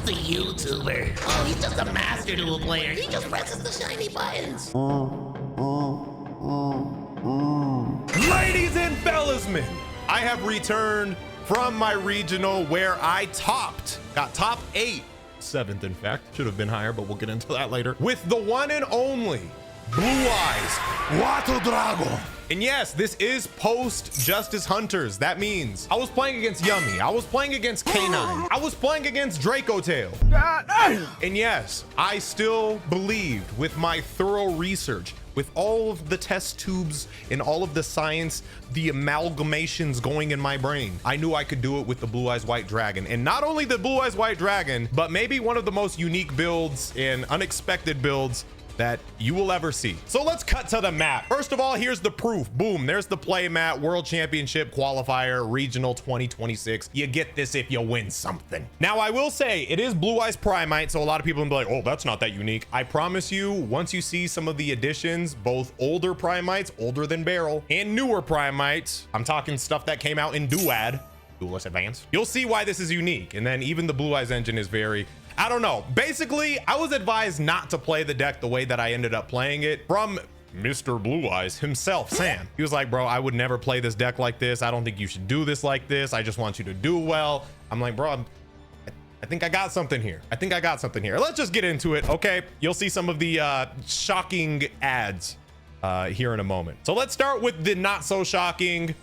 just a YouTuber. Oh, he's just a master duel player. He just presses the shiny buttons. Ladies and fellasmen, I have returned from my regional where I got top 8. 7th, in fact. Should have been higher, but we'll get into that later. With the one and only Blue Eyes Water Dragon. And yes, this is post Justice Hunters. That means I was playing against Yummy. I was playing against K9. I was playing against Dracotail. And yes, I still believed with my thorough research, with all of the test tubes and all of the science, the amalgamations going in my brain, I knew I could do it with the Blue Eyes White Dragon. And not only the Blue Eyes White Dragon, but maybe one of the most unique builds and unexpected builds that you will ever see. So let's cut to the map. First of all, here's the proof. Boom, there's the play mat, World Championship Qualifier, Regional 2026. You get this if you win something. Now, I will say it is Blue Eyes Primite, so a lot of people will be like, oh, that's not that unique. I promise you, once you see some of the additions, both older Primites, older than Barrel, and newer Primites, I'm talking stuff that came out in Duad, Duelist Advanced, you'll see why this is unique. And then even the Blue Eyes engine is very, I don't know. Basically, I was advised not to play the deck the way that I ended up playing it from Mr. Blue Eyes himself, Sam. He was like, bro, I would never play this deck like this. I don't think you should do this like this. I just want you to do well. I'm like, bro, I think I got something here. I think I got something here. Let's just get into it. Okay, you'll see some of the shocking ads here in a moment. So let's start with the not so shocking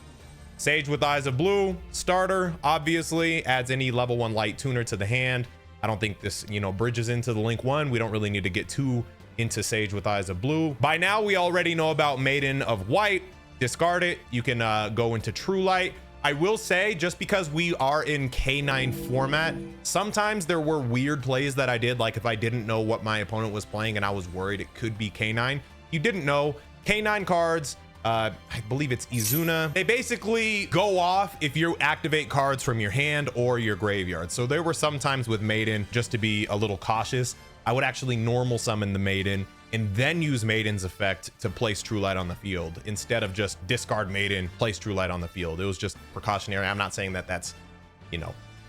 Sage with Eyes of Blue. Starter, obviously, adds any level 1 light tuner to the hand. I don't think this, bridges into the Link 1. We don't really need to get too into Sage with Eyes of Blue. By now, we already know about Maiden of White. Discard it. You can go into True Light. I will say, just because we are in K9 format, sometimes there were weird plays that I did, like if I didn't know what my opponent was playing and I was worried it could be K9. You didn't know. K9 cards, I believe it's Izuna. They basically go off if you activate cards from your hand or your graveyard. So there were some times with Maiden, just to be a little cautious, I would actually normal summon the Maiden and then use Maiden's effect to place True Light on the field instead of just discard Maiden, place True Light on the field. It was just precautionary. I'm not saying that that's,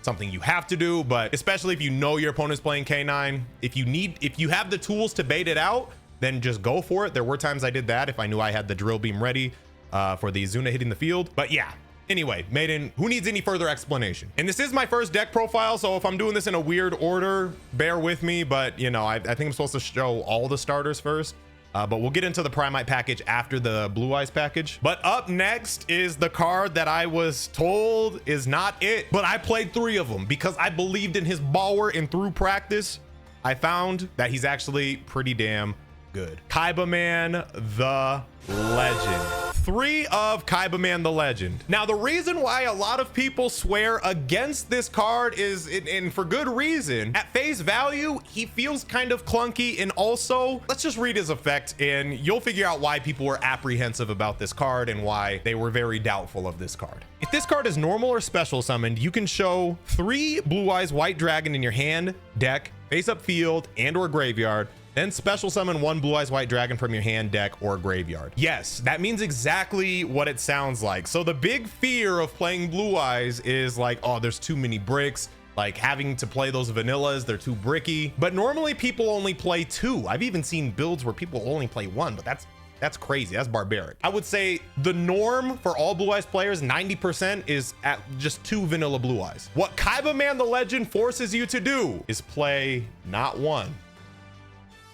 something you have to do, but especially if you know your opponent's playing K9, if you have the tools to bait it out, then just go for it. There were times I did that if I knew I had the drill beam ready for the Izuna hitting the field. But yeah, anyway, Maiden, who needs any further explanation? And this is my first deck profile, so if I'm doing this in a weird order, bear with me. But I think I'm supposed to show all the starters first. But we'll get into the Primite package after the Blue Eyes package. But up next is the card that I was told is not it, but I played 3 of them because I believed in his power, and through practice, I found that he's actually pretty damn good. Kaiba Man the Legend. 3 of Kaiba Man the Legend. Now, the reason why a lot of people swear against this card is, and for good reason, at face value, he feels kind of clunky. And also, let's just read his effect and you'll figure out why people were apprehensive about this card and why they were very doubtful of this card. If this card is normal or special summoned, you can show 3 Blue Eyes White Dragon in your hand, deck, face up field, and or graveyard. Then special summon 1 Blue Eyes White Dragon from your hand, deck, or graveyard. Yes, that means exactly what it sounds like. So the big fear of playing Blue Eyes is like, oh, there's too many bricks. Like having to play those vanillas, they're too bricky. But normally people only play 2. I've even seen builds where people only play 1, but that's crazy. That's barbaric. I would say the norm for all Blue Eyes players, 90%, is at just 2 vanilla Blue Eyes. What Kaiba Man the Legend forces you to do is play not 1,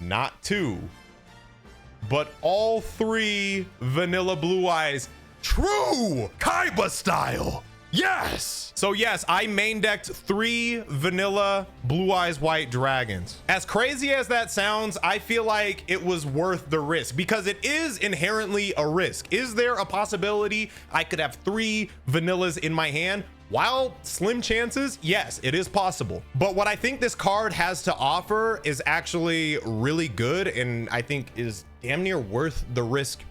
not 2, but all 3 vanilla Blue Eyes, true Kaiba style. Yes. So yes, I main decked 3 vanilla Blue Eyes White Dragons. As crazy as that sounds, I feel like it was worth the risk because it is inherently a risk. Is there a possibility I could have 3 vanillas in my hand? While slim chances, yes, it is possible. But what I think this card has to offer is actually really good, and I think is damn near worth the risk,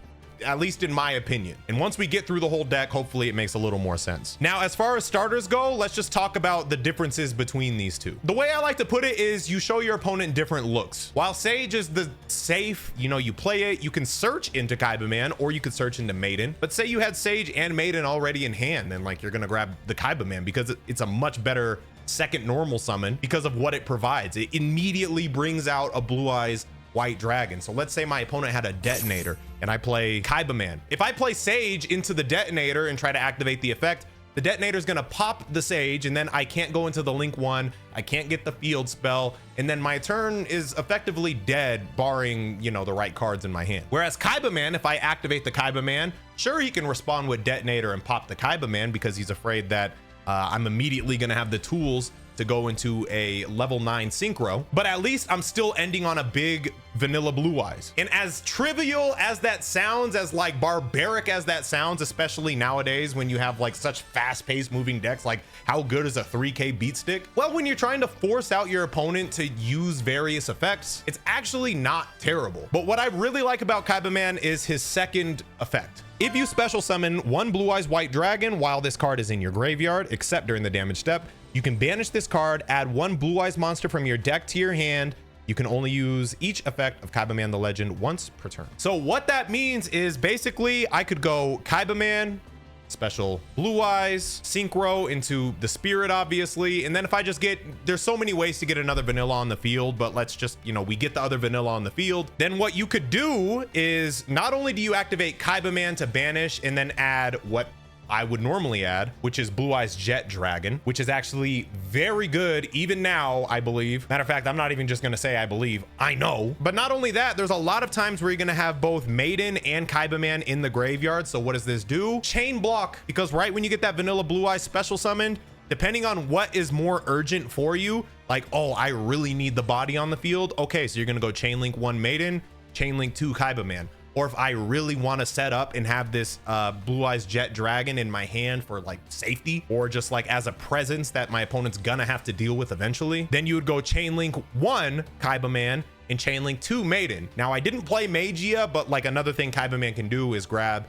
at least in my opinion. And once we get through the whole deck, hopefully it makes a little more sense. Now, as far as starters go, let's just talk about the differences between these two. The way I like to put it is you show your opponent different looks. While Sage is the safe, you play it, you can search into Kaiba Man or you could search into Maiden. But say you had Sage and Maiden already in hand, then like you're gonna grab the Kaiba Man because it's a much better second normal summon because of what it provides. It immediately brings out a Blue Eyes White Dragon. So let's say my opponent had a detonator and I play Kaiba Man. If I play Sage into the detonator and try to activate the effect, the detonator is going to pop the Sage, and then I can't go into the Link 1. I can't get the field spell, and then my turn is effectively dead, barring, you know, the right cards in my hand. Whereas Kaiba Man, if I activate the Kaiba Man, sure, he can respond with detonator and pop the Kaiba Man because he's afraid that I'm immediately going to have the tools to go into a level 9 synchro, but at least I'm still ending on a big vanilla Blue Eyes. And as trivial as that sounds, as like barbaric as that sounds, especially nowadays when you have like such fast-paced moving decks, like how good is a 3K beat stick? Well, when you're trying to force out your opponent to use various effects, it's actually not terrible. But what I really like about Kaiba Man is his second effect. If you special summon one Blue Eyes White Dragon while this card is in your graveyard, except during the damage step, you can banish this card, add one Blue Eyes monster from your deck to your hand. You can only use each effect of Kaiba Man the Legend once per turn. So what that means is basically I could go Kaiba Man, special Blue Eyes, synchro into the Spirit, obviously. And then if I just get, there's so many ways to get another vanilla on the field, but let's just, you know, we get the other vanilla on the field. Then what you could do is not only do you activate Kaiba Man to banish and then add what I would normally add, which is Blue Eyes Jet Dragon, which is actually very good even now, I believe. Matter of fact, I'm not even just gonna say I believe, I know. But not only that, there's a lot of times where you're gonna have both Maiden and Kaiba Man in the graveyard. So what does this do? Chain block, because right when you get that vanilla Blue Eyes special summoned, depending on what is more urgent for you, like, oh, I really need the body on the field. Okay, so you're gonna go Chain Link 1 Maiden, Chain Link 2 Kaiba Man. Or if I really want to set up and have this Blue Eyes Jet Dragon in my hand for like safety, or just like as a presence that my opponent's gonna have to deal with eventually, then you would go Chain Link 1 Kaiba Man and Chain Link 2 Maiden. Now I didn't play Magia, but like another thing Kaiba Man can do is grab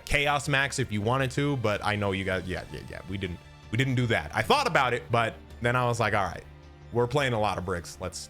Chaos Max if you wanted to, but I know you guys, yeah, we didn't do that. I thought about it, but then I was like, all right, we're playing a lot of bricks. Let's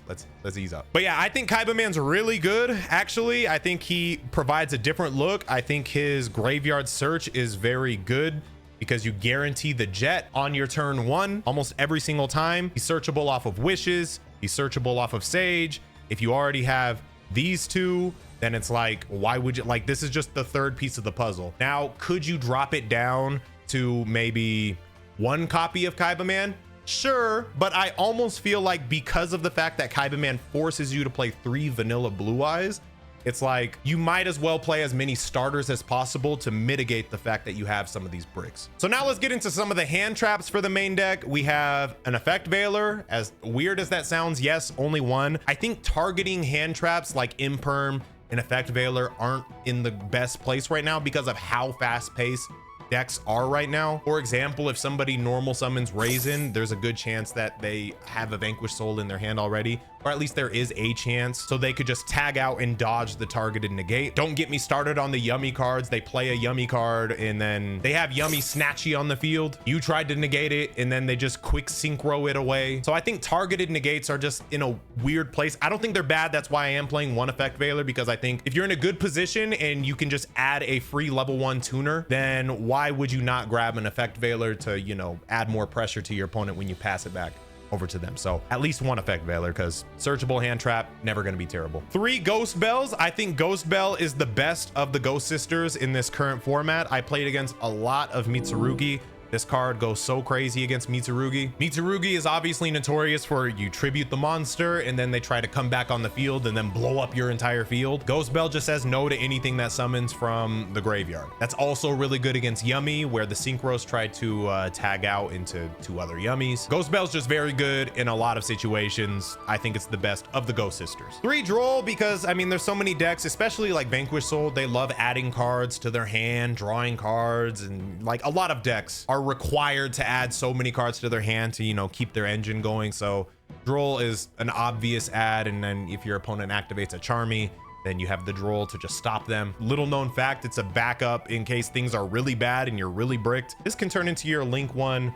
ease up. But yeah, I think Kaiba Man's really good. Actually, I think he provides a different look. I think his graveyard search is very good because you guarantee the jet on your turn 1 almost every single time. He's searchable off of Wishes. He's searchable off of Sage. If you already have these two, then it's like, why would you, like, this is just the third piece of the puzzle. Now, could you drop it down to maybe 1 copy of Kaiba Man? Sure, but I almost feel like because of the fact that Kaiba Man forces you to play 3 vanilla Blue Eyes, it's like you might as well play as many starters as possible to mitigate the fact that you have some of these bricks. So now let's get into some of the hand traps for the main deck. We have an Effect Veiler. As weird as that sounds, yes, only 1. I think targeting hand traps like Imperm and Effect Veiler aren't in the best place right now because of how fast-paced decks are right now. For example, if somebody normal summons Raisin, there's a good chance that they have a Vanquished Soul in their hand already, or at least there is a chance, so they could just tag out and dodge the targeted negate. Don't get me started on the Yummy cards. They play a Yummy card and then they have Yummy Snatchy on the field. You tried to negate it and then they just quick synchro it away. So I think targeted negates are just in a weird place. I don't think they're bad. That's why I am playing 1 Effect Veiler, because I think if you're in a good position and you can just add a free level 1 tuner, then why would you not grab an Effect Veiler to, you know, add more pressure to your opponent when you pass it back over to them? So at least 1 Effect Veiler, because searchable hand trap, never going to be terrible. 3 Ghost Bells. I think Ghost Bell is the best of the Ghost Sisters in this current format. I played against a lot of Mitsurugi. This card goes so crazy against Mitsurugi. Mitsurugi is obviously notorious for you tribute the monster and then they try to come back on the field and then blow up your entire field. Ghost Bell just says no to anything that summons from the graveyard. That's also really good against Yummy, where the Synchros try to tag out into 2 other Yummies. Ghost Bell's just very good in a lot of situations. I think it's the best of the Ghost Sisters. 3 Droll, because I mean, there's so many decks, especially like Vanquished Soul, they love adding cards to their hand, drawing cards, and like a lot of decks are required to add so many cards to their hand to, you know, keep their engine going. So Droll is an obvious add, and then if your opponent activates a Charmy, then you have the Droll to just stop them. Little known fact, it's a backup in case things are really bad and you're really bricked. This can turn into your Link 1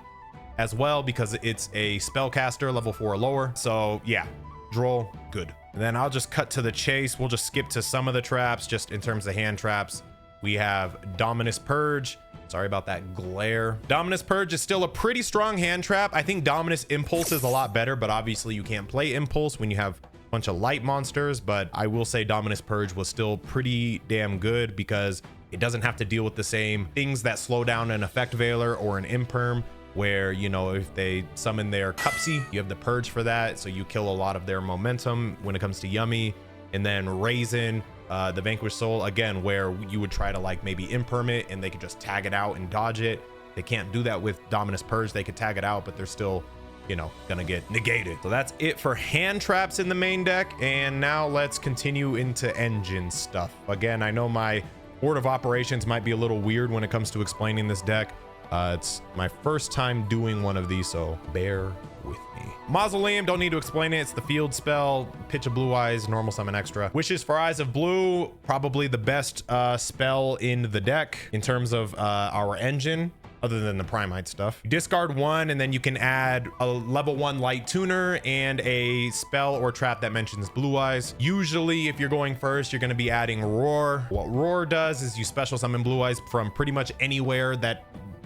as well because it's a spellcaster level 4 or lower. So yeah, Droll, good. And then I'll just cut to the chase. We'll just skip to some of the traps just in terms of hand traps. We have Dominus Purge. Sorry about that glare. Dominus Purge is still a pretty strong hand trap. I think Dominus Impulse is a lot better, but obviously you can't play Impulse when you have a bunch of light monsters. But I will say Dominus Purge was still pretty damn good because it doesn't have to deal with the same things that slow down an Effect Veiler or an Imperm, where, you know, if they summon their Cupsy, you have the Purge for that. So you kill a lot of their momentum when it comes to Yummy. And then Raisin, the Vanquished Soul, again, where you would try to like maybe Imperm it and they could just tag it out and dodge it. They can't do that with Dominus Purge. They could tag it out, but they're still, you know, gonna get negated. So that's it for hand traps in the main deck. And now let's continue into engine stuff. Again, I know my order of operations might be a little weird when it comes to explaining this deck. It's my first time doing one of these, so bear with me. Mausoleum, don't need to explain it. It's the field spell, Pitch of Blue Eyes, normal summon extra. Wishes for Eyes of Blue, probably the best spell in the deck in terms of our engine, other than the Primite stuff. You discard one, and then you can add a level 1 light tuner and a spell or trap that mentions Blue Eyes. Usually, if you're going first, you're going to be adding Roar. What Roar does is you special summon Blue Eyes from pretty much anywhere that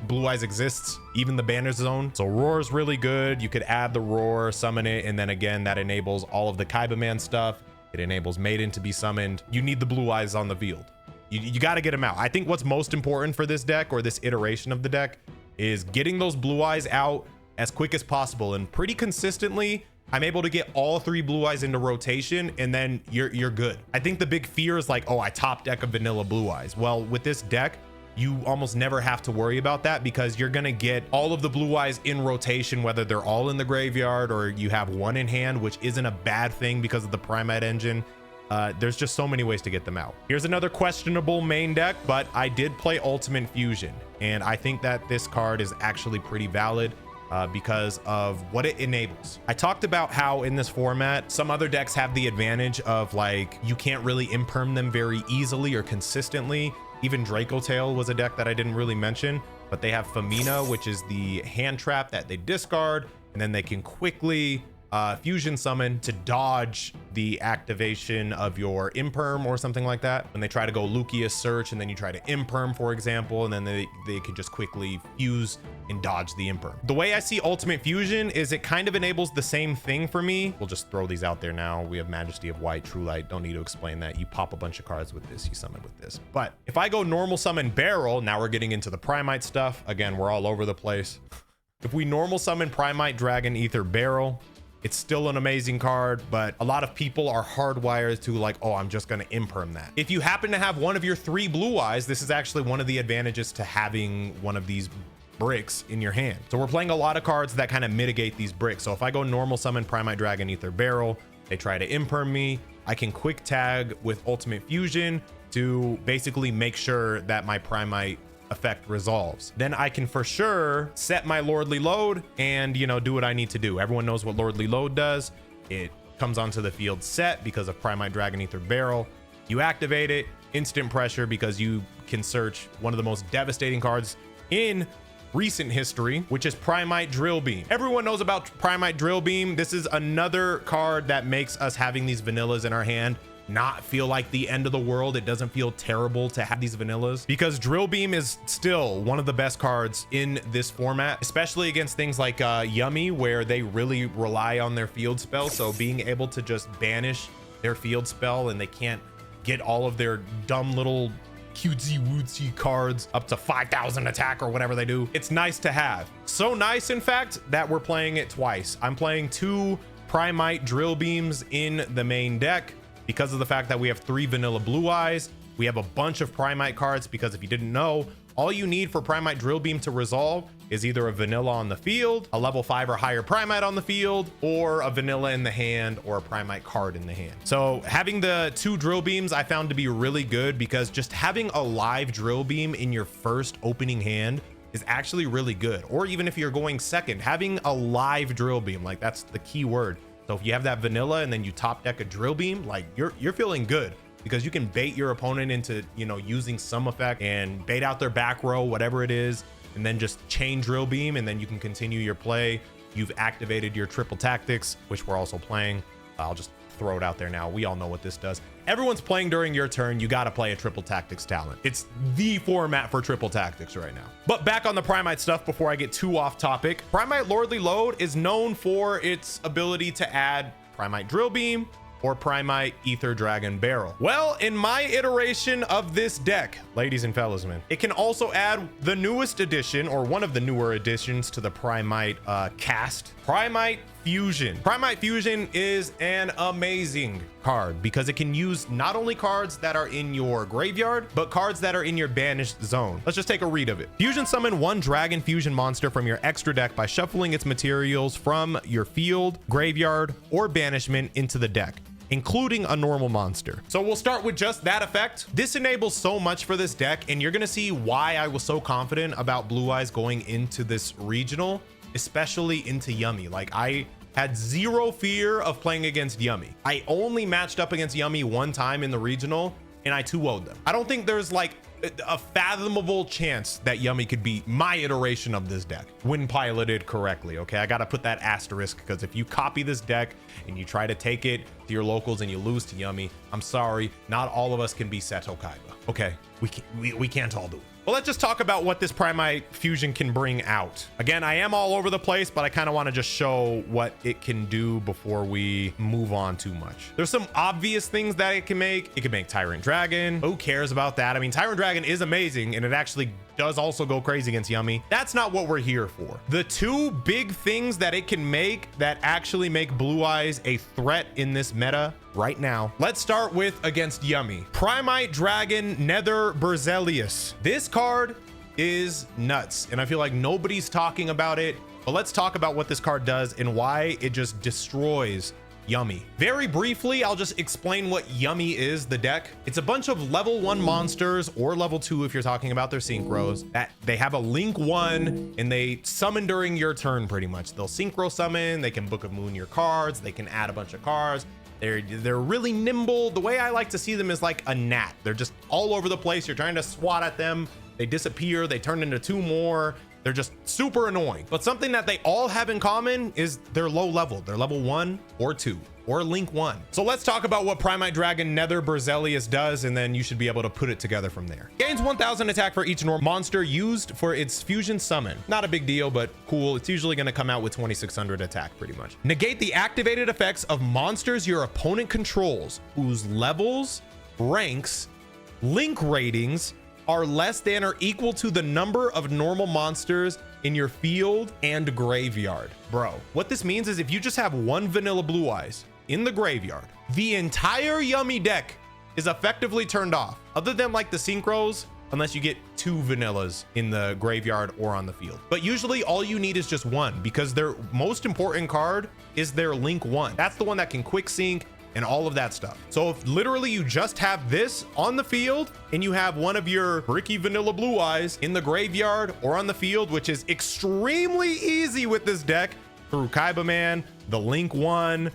Blue Eyes exists, even the banner zone. So Roar is really good. You could add the Roar, summon it, and then again, that enables all of the Kaiba Man stuff. It enables Maiden to be summoned. You need the Blue Eyes on the field. You got to get them out. I think what's most important for this deck, or this iteration of the deck, is getting those Blue Eyes out as quick as possible. And pretty consistently, I'm able to get all 3 Blue Eyes into rotation, and then you're good. I think the big fear is like, oh, I top deck a vanilla Blue Eyes. Well, with this deck, you almost never have to worry about that because you're gonna get all of the Blue Eyes in rotation, whether they're all in the graveyard or you have one in hand, which isn't a bad thing because of the Primate engine. There's just so many ways to get them out. Here's another questionable main deck, but I did play Ultimate Fusion, and I think that this card is actually pretty valid because of what it enables. I talked about how in this format, some other decks have the advantage of like, you can't really imperm them very easily or consistently. Even Dracotail was a deck that I didn't really mention, but they have Femina, which is the hand trap that they discard, and then they can quickly fusion summon to dodge the activation of your Imperm or something like that. When they try to go Lucius Search and then you try to Imperm, for example, and then they could just quickly fuse and dodge the Imperm. The way I see Ultimate Fusion is it kind of enables the same thing for me. We'll just throw these out there now. We have Majesty of White, True Light. Don't need to explain that. You pop a bunch of cards with this, you summon with this. But if I go normal summon Barrel, now we're getting into the Primite stuff. Again, we're all over the place. If we normal summon Primite, Dragon, Ether, Barrel, it's still an amazing card, but a lot of people are hardwired to like, oh, I'm just going to imperm that. If you happen to have one of your 3 Blue Eyes, this is actually one of the advantages to having one of these bricks in your hand. So we're playing a lot of cards that kind of mitigate these bricks. So if I go normal summon Primite, Dragon, Ether, Barrel, they try to imperm me, I can quick tag with Ultimate Fusion to basically make sure that my Primite effect resolves. Then I can for sure set my Lordly Load and, you know, do what I need to do. Everyone knows what Lordly Load does. It comes onto the field set because of Primite, Dragon, Ether, Barrel. You activate it, instant pressure, because you can search one of the most devastating cards in recent history, which is Primite Drill Beam. Everyone knows about Primite Drill Beam. This is another card that makes us having these vanillas in our hand not feel like the end of the world. It doesn't feel terrible to have these vanillas because Drill Beam is still one of the best cards in this format, especially against things like Yummy, where they really rely on their field spell. So being able to just banish their field spell and they can't get all of their dumb little cutesy wootsy cards up to 5,000 attack or whatever they do, it's nice to have. So nice, in fact, that we're playing it twice. I'm playing 2 Primite Drill Beams in the main deck because of the fact that we have 3 vanilla Blue Eyes. We have a bunch of Primite cards because if you didn't know, all you need for Primite Drill Beam to resolve is either a vanilla on the field, a level 5 or higher Primite on the field, or a vanilla in the hand or a Primite card in the hand. So having the 2 Drill Beams I found to be really good because just having a live Drill Beam in your first opening hand is actually really good. Or even if you're going second, having a live Drill Beam, like that's the key word. So if you have that vanilla and then you top deck a Drill Beam, like you're feeling good because you can bait your opponent into, you know, using some effect and bait out their back row, whatever it is, and then just chain Drill Beam, and then you can continue your play. You've activated your triple tactics, which we're also playing. I'll just throw it out there now. We all know what this does. Everyone's playing during your turn. You got to play a triple tactics talent. It's the format for triple tactics right now. But back on the Primite stuff before I get too off topic. Primite Lordly Load is known for its ability to add Primite Drill Beam or Primite Ether Dragon Barrel. Well, in my iteration of this deck, ladies and fellas, man, it can also add the newest addition, or one of the newer additions to the Primite cast, Primite Fusion. Primite Fusion is an amazing card because it can use not only cards that are in your graveyard, but cards that are in your banished zone. Let's just take a read of it. Fusion summon one Dragon Fusion monster from your extra deck by shuffling its materials from your field, graveyard, or banishment into the deck, including a normal monster. So we'll start with just that effect. This enables so much for this deck, and you're gonna see why I was so confident about Blue Eyes going into this regional, especially into Yummy. Like, I had zero fear of playing against Yummy. I only matched up against Yummy one time in the regional, and I 2-0'd them. I don't think there's like a fathomable chance that Yummy could be my iteration of this deck when piloted correctly. Okay, I gotta put that asterisk, because if you copy this deck and you try to take it to your locals and you lose to Yummy, I'm sorry, not all of us can be Seto Kaiba. Okay, we can't all do it. Well, let's just talk about what this Primite Fusion can bring out. Again, I am all over the place, but I kind of want to just show what it can do before we move on too much. There's some obvious things that it can make. It can make Tyrant Dragon. Who cares about that? I mean, Tyrant Dragon is amazing, and it actually does also go crazy against Yummy. That's not what we're here for. The two big things that it can make that actually make Blue Eyes a threat in this meta right now. Let's start with against Yummy. Primite Dragon Nether Berzelius. This card is nuts, and I feel like nobody's talking about it, but let's talk about what this card does and why it just destroys Yummy. Very briefly, I'll just explain what Yummy is, the deck. It's a bunch of level 1 monsters, or level 2 if you're talking about their synchros, that they have a link 1 and they summon during your turn pretty much. They'll synchro summon, they can Book of Moon your cards, they can add a bunch of cards. They're really nimble. The way I like to see them is like a gnat. They're just all over the place. You're trying to swat at them. They disappear. They turn into 2 more. They're just super annoying. But something that they all have in common is they're low level. They're level 1 or 2 or link 1. So let's talk about what Primite Dragon Nether Berzelius does, and then you should be able to put it together from there. Gains 1000 attack for each normal monster used for its fusion summon. Not a big deal, but cool. It's usually going to come out with 2600 attack pretty much. Negate the activated effects of monsters your opponent controls whose levels, ranks, link ratings are less than or equal to the number of normal monsters in your field and graveyard. Bro, what this means is if you just have one vanilla Blue Eyes in the graveyard, the entire Yummy deck is effectively turned off, other than like the synchros, unless you get 2 vanillas in the graveyard or on the field. But usually all you need is just one, because their most important card is their link 1. That's the one that can quick sync and all of that stuff. So if literally you just have this on the field and you have one of your bricky vanilla Blue Eyes in the graveyard or on the field, which is extremely easy with this deck through Kaiba Man, the link 1,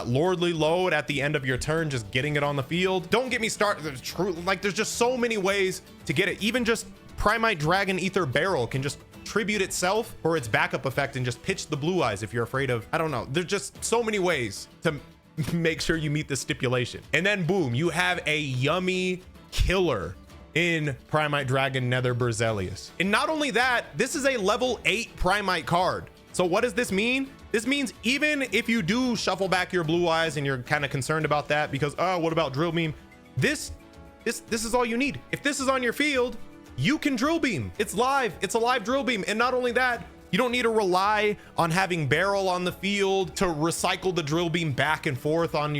Lordly Load at the end of your turn, just getting it on the field. Don't get me started. There's just so many ways to get it. Even just Primite Dragon Ether Barrel can just tribute itself for its backup effect and just pitch the Blue Eyes if you're afraid of, I don't know. There's just so many ways to make sure you meet the stipulation. And then boom, you have a Yummy killer in Primite Dragon Nether Berzelius. And not only that, this is a level 8 Primite card. So what does this mean? This means even if you do shuffle back your Blue Eyes and you're kind of concerned about that because, oh, what about Drill Beam? This is all you need. If this is on your field, you can Drill Beam. It's live. It's a live Drill Beam. And not only that, you don't need to rely on having Barrel on the field to recycle the Drill Beam back and forth on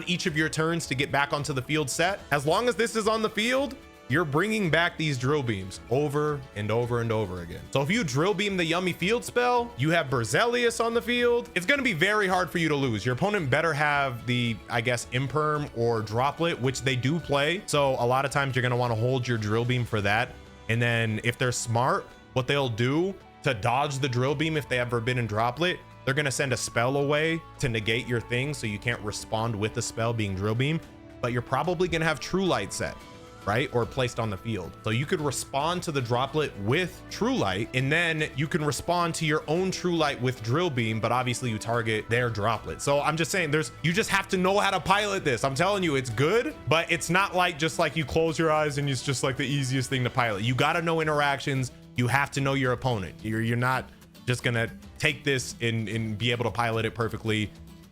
each of your turns to get back onto the field set. As long as this is on the field, you're bringing back these Drill Beams over and over and over again. So if you Drill Beam the Yummy field spell, you have Berzelius on the field, it's going to be very hard for you to lose. Your opponent better have the, I guess, Imperm or Droplet, which they do play. So a lot of times you're going to want to hold your Drill Beam for that. And then if they're smart, what they'll do to dodge the Drill Beam, if they have Forbidden Droplet, they're going to send a spell away to negate your thing so you can't respond with the spell being Drill Beam, but you're probably going to have True Light set. right? Or placed on the field. So you could respond to the droplet with True Light, and then you can respond to your own True Light with Drill Beam, but obviously you target their droplet. So I'm just saying you just have to know how to pilot this. I'm telling you, it's good, but it's not like just like you close your eyes and it's just like the easiest thing to pilot. You got to know interactions. You have to know your opponent. You're not just gonna take this and be able to pilot it perfectly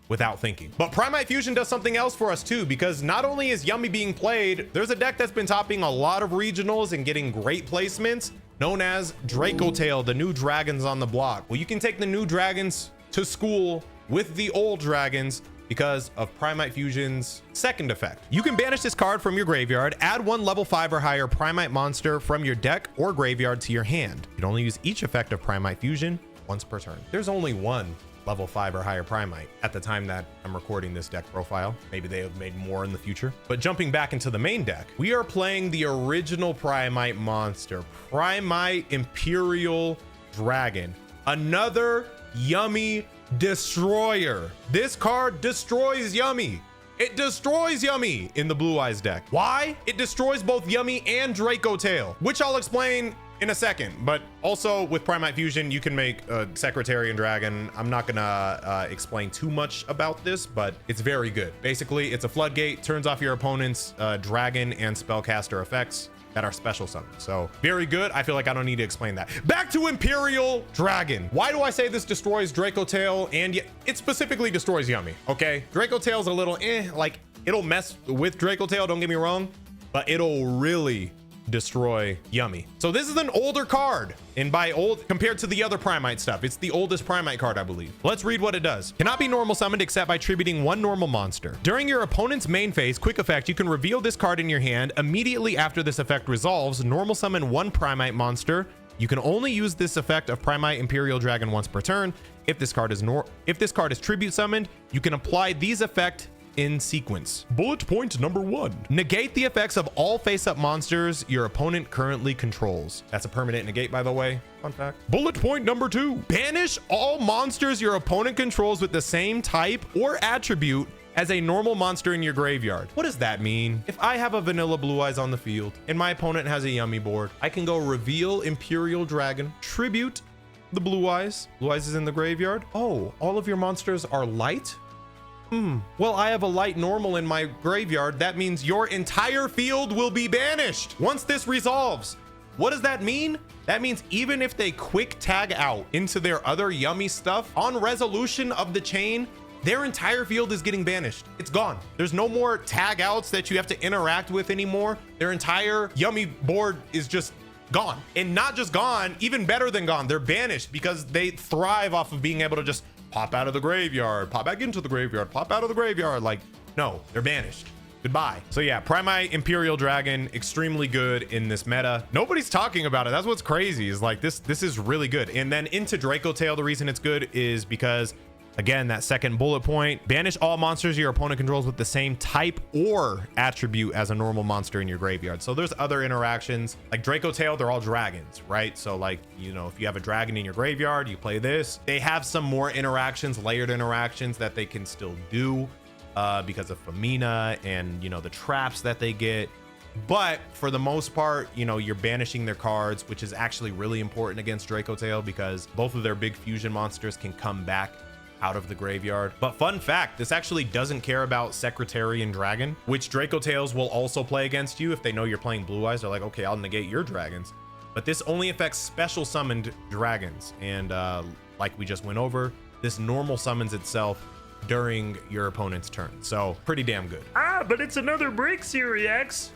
without thinking. But Primite Fusion does something else for us too, because not only is Yummy being played, there's a deck that's been topping a lot of regionals and getting great placements, known as Dracotail, the new dragons on the block. Well, you can take the new dragons to school with the old dragons because of Primite Fusion's second effect. You can banish this card from your graveyard, add one level 5 or higher Primite monster from your deck or graveyard to your hand. You can only use each effect of Primite Fusion once per turn. There's only one level 5 or higher Primite at the time that I'm recording this deck profile. Maybe they have made more in the future. But jumping back into the main deck, we are playing the original Primite monster, Primite Imperial Dragon, another Yummy destroyer. This card destroys Yummy. It destroys Yummy in the Blue Eyes deck. Why? It destroys both Yummy and Dracotail, which I'll explain in a second. But also with Primite Fusion, you can make a Secretarian Dragon. I'm not gonna explain too much about this, but it's very good. Basically, it's a floodgate, turns off your opponent's dragon and spellcaster effects that are special summon. So very good. I feel like I don't need to explain that. Back to Imperial Dragon. Why do I say this destroys Dracotail? And it specifically destroys Yummy, okay? Dracotail's a little like it'll mess with Dracotail, don't get me wrong, but it'll really destroy Yummy. So this is an older card, and by old compared to the other Primite stuff, it's the oldest Primite card, I believe. Let's read what it does. Cannot be normal summoned except by tributing one normal monster. During your opponent's main phase quick effect, you can reveal this card in your hand. Immediately after this effect resolves, normal summon one Primite monster. You can only use this effect of Primite Imperial Dragon once per turn. If this card is tribute summoned, you can apply these effects in sequence. Bullet point number 1. Negate the effects of all face-up monsters your opponent currently controls. That's a permanent negate, by the way. Fun fact. Bullet point number 2. Banish all monsters your opponent controls with the same type or attribute as a normal monster in your graveyard. What does that mean? If I have a vanilla Blue Eyes on the field and my opponent has a Yummy board, I can go reveal Imperial Dragon, tribute the Blue Eyes. Blue Eyes is in the graveyard. Oh, all of your monsters are light? Well, I have a light normal in my graveyard. That means your entire field will be banished once this resolves. What does that mean? That means even if they quick tag out into their other Yummy stuff, on resolution of the chain, their entire field is getting banished. It's gone. There's no more tag outs that you have to interact with anymore. Their entire Yummy board is just gone. And not just gone, even better than gone. They're banished because they thrive off of being able to just pop out of the graveyard, pop back into the graveyard, pop out of the graveyard. Like, no, they're banished. Goodbye. So yeah, Primite Imperial Dragon, extremely good in this meta. Nobody's talking about it. That's what's crazy, is like this is really good. And then into Dracotail, the reason it's good is because, again, that second bullet point, banish all monsters your opponent controls with the same type or attribute as a normal monster in your graveyard. So there's other interactions like Dracotail, they're all dragons, right? So like, you know, if you have a dragon in your graveyard, you play this. They have some more interactions, layered interactions that they can still do because of Femina and, you know, the traps that they get. But for the most part, you know, you're banishing their cards, which is actually really important against Dracotail because both of their big fusion monsters can come back out of the graveyard. But fun fact, this actually doesn't care about Secretarian Dragon, which Dracotails will also play against you. If they know you're playing Blue Eyes, they're like, okay, I'll negate your dragons. But this only affects special summoned dragons. And like we just went over, this normal summons itself during your opponent's turn. So pretty damn good. But it's another break, SeeReax.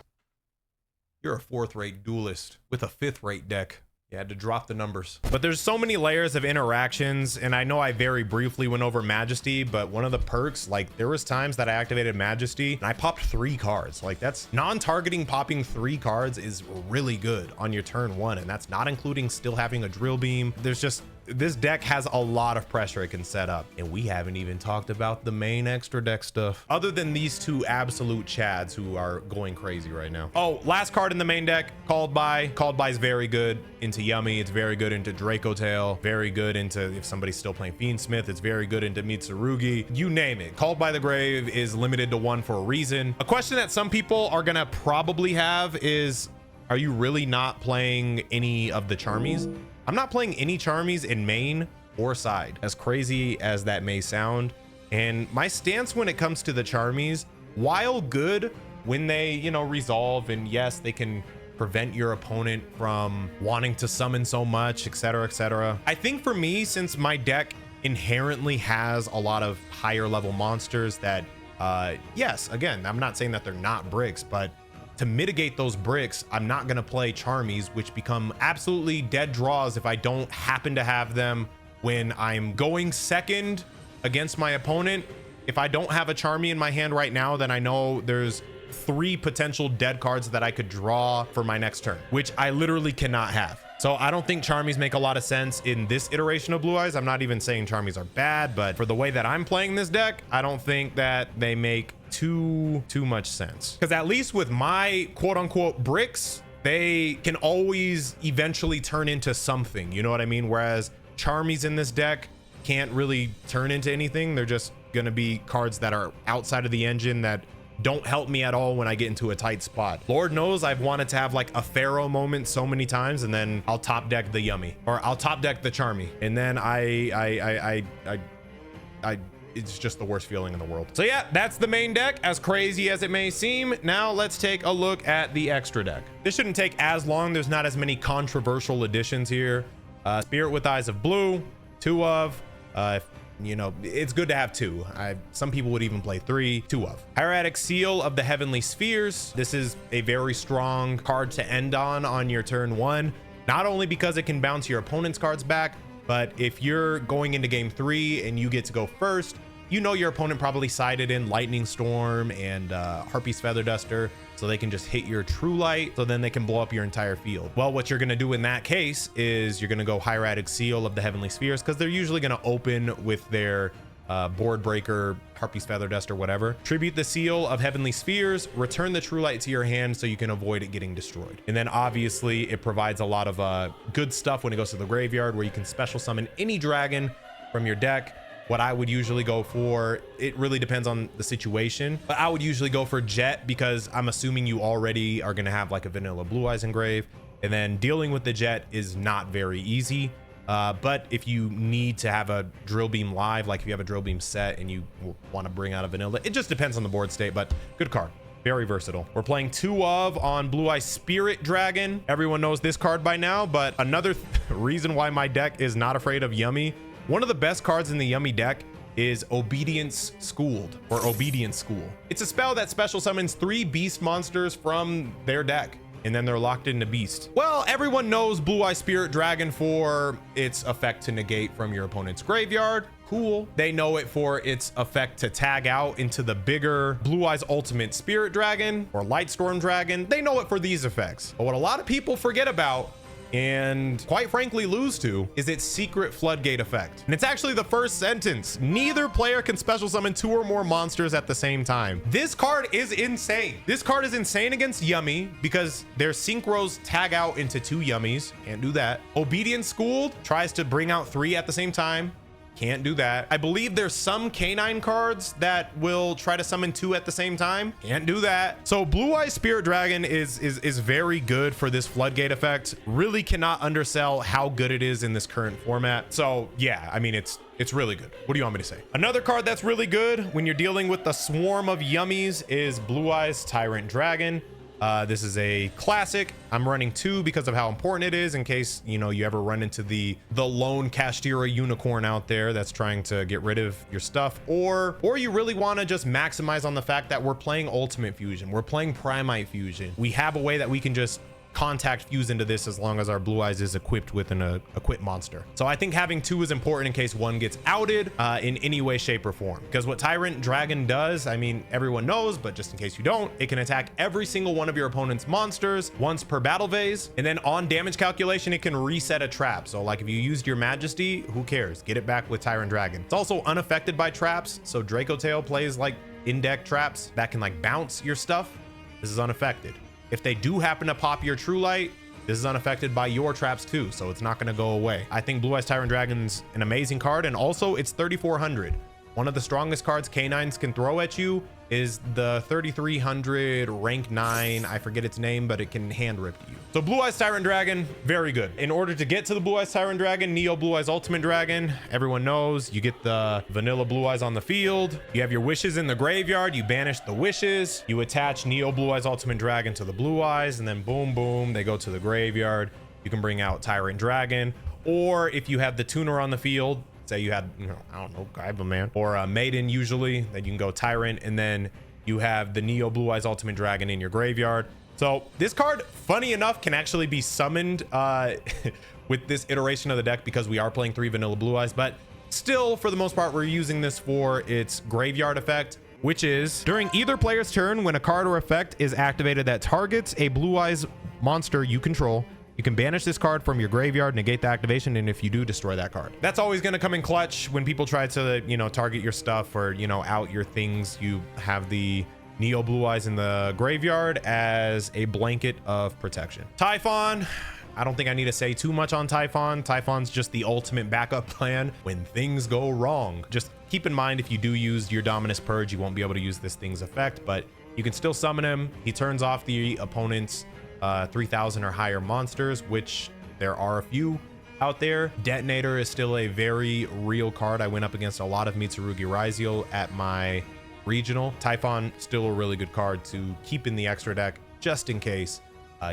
You're a 4th-rate duelist with a 5th-rate deck. You had to drop the numbers. But there's so many layers of interactions, and I know I very briefly went over Majesty, but one of the perks, like there was times that I activated Majesty and I popped 3 cards. Like that's non-targeting, popping 3 cards is really good on your turn 1, and that's not including still having a Drill Beam. There's just this deck has a lot of pressure it can set up, and we haven't even talked about the main extra deck stuff other than these two absolute chads who are going crazy right now. Oh, last card in the main deck, Called By is very good into Yummy. It's very good into Dracotail, very good into, if somebody's still playing Fiendsmith, it's very good into Mitsurugi, you name it. Called By the Grave is limited to one for a reason. A question that some people are gonna probably have is, are you really not playing any of the Charmies? I'm not playing any Charmies in main or side, as crazy as that may sound. And my stance when it comes to the Charmies, while good when they, you know, resolve, and yes, they can prevent your opponent from wanting to summon so much, etc., etc. I think for me, since my deck inherently has a lot of higher level monsters that, yes, again, I'm not saying that they're not bricks, but to mitigate those bricks, I'm not going to play Charmies, which become absolutely dead draws if I don't happen to have them when I'm going second against my opponent. If I don't have a Charmy in my hand right now, then I know there's 3 potential dead cards that I could draw for my next turn, which I literally cannot have. So I don't think Charmies make a lot of sense in this iteration of Blue Eyes. I'm not even saying Charmies are bad, but for the way that I'm playing this deck, I don't think that they make too much sense. Because at least with my quote unquote bricks, they can always eventually turn into something, you know what I mean? Whereas Charmies in this deck can't really turn into anything. They're just gonna be cards that are outside of the engine that don't help me at all when I get into a tight spot. Lord knows I've wanted to have like a Pharaoh moment so many times, and then I'll top deck the Yummy, or I'll top deck the Charmy, and then it's just the worst feeling in the world. So yeah, that's the main deck, as crazy as it may seem. Now let's take a look at the extra deck. This shouldn't take as long. There's not as many controversial additions here. Spirit with Eyes of Blue, 2 of, you know, it's good to have 2. Some people would even play 3, 2 of. Hieratic Seal of the Heavenly Spheres. This is a very strong card to end on your turn 1, not only because it can bounce your opponent's cards back, but if you're going into game 3 and you get to go first, you know your opponent probably sided in Lightning Storm and Harpy's Feather Duster, so they can just hit your True Light, so then they can blow up your entire field. Well, what you're gonna do in that case is you're gonna go Hieratic Seal of the Heavenly Spheres, because they're usually gonna open with their Board Breaker, Harpy's Feather Duster, whatever. Tribute the Seal of Heavenly Spheres, return the True Light to your hand so you can avoid it getting destroyed. And then obviously it provides a lot of good stuff when it goes to the graveyard, where you can special summon any dragon from your deck. What I would usually go for, it really depends on the situation, but I would usually go for Jet, because I'm assuming you already are gonna have like a vanilla Blue Eyes engrave, and then dealing with the Jet is not very easy. But if you need to have a Drill Beam live, like if you have a Drill Beam set and you want to bring out a vanilla, it just depends on the board state, but good card. Very versatile. We're playing 2 of on Blue Eye Spirit Dragon. Everyone knows this card by now, but another reason why my deck is not afraid of Yummy. One of the best cards in the Yummy deck is Obedience Schooled, or Obedience School. It's a spell that special summons 3 beast monsters from their deck, and then they're locked into beast. Well, everyone knows Blue Eye Spirit Dragon for its effect to negate from your opponent's graveyard. Cool. They know it for its effect to tag out into the bigger Blue Eyes Ultimate Spirit Dragon or Lightstorm Dragon. They know it for these effects. But what a lot of people forget about, and quite frankly lose to, is its secret floodgate effect. And it's actually the first sentence. Neither player can special summon 2 or more monsters at the same time. This card is insane. This card is insane against Yummy because their synchros tag out into 2 Yummies. Can't do that. Obedience Schooled tries to bring out 3 at the same time. Can't do that. I believe there's some canine cards that will try to summon 2 at the same time. Can't do that. So Blue Eye Spirit Dragon is very good for this floodgate effect. Really cannot undersell how good it is in this current format. So yeah, I mean, it's really good. What do you want me to say? Another card that's really good when you're dealing with the swarm of Yummies is Blue Eyes Tyrant Dragon. This is a classic. I'm running 2 because of how important it is, in case, you know, you ever run into the lone Kashtira unicorn out there that's trying to get rid of your stuff, or you really want to just maximize on the fact that we're playing Ultimate Fusion, we're playing Primite Fusion. We have a way that we can just contact fuse into this as long as our Blue Eyes is equipped with an equipped monster. So I think having 2 is important in case one gets outed in any way, shape, or form. Because what Tyrant Dragon does, I mean, everyone knows, but just in case you don't, it can attack every single one of your opponent's monsters once per battle phase. And then on damage calculation, it can reset a trap. So like if you used your Majesty, who cares? Get it back with Tyrant Dragon. It's also unaffected by traps. So Dracotail plays like in-deck traps that can like bounce your stuff. This is unaffected. If they do happen to pop your True Light, this is unaffected by your traps too, so it's not going to go away. I think Blue Eyes Tyrant Dragon's an amazing card, and also it's 3,400. One of the strongest cards canines can throw at you is the 3,300 rank 9. I forget its name, but it can hand rip you. So Blue Eyes Tyrant Dragon, very good. In order to get to the Blue Eyes Tyrant Dragon, Neo Blue Eyes Ultimate Dragon, everyone knows you get the vanilla Blue Eyes on the field. You have your wishes in the graveyard. You banish the wishes. You attach Neo Blue Eyes Ultimate Dragon to the Blue Eyes, and then boom, boom, they go to the graveyard. You can bring out Tyrant Dragon, or if you have the tuner on the field, say you had, you know, I don't know, Kaiba man or a Maiden usually, then you can go Tyrant, and then you have the Neo Blue Eyes Ultimate Dragon in your graveyard. So this card, funny enough, can actually be summoned with this iteration of the deck because we are playing 3 vanilla Blue Eyes, but still, for the most part, we're using this for its graveyard effect, which is during either player's turn when a card or effect is activated that targets a Blue Eyes monster you control, you can banish this card from your graveyard, negate the activation, and if you do, destroy that card. That's always going to come in clutch when people try to, you know, target your stuff or, you know, out your things. You have the Neo Blue Eyes in the graveyard as a blanket of protection. Typhon, I don't think I need to say too much on Typhon. Typhon's just the ultimate backup plan when things go wrong. Just keep in mind, if you do use your Dominus Purge, you won't be able to use this thing's effect, but you can still summon him. He turns off the opponent's 3,000 or higher monsters, which there are a few out there. Detonator is still a very real card. I went up against a lot of Mitsurugi Raizio at my regional. Typhon, still a really good card to keep in the extra deck just in case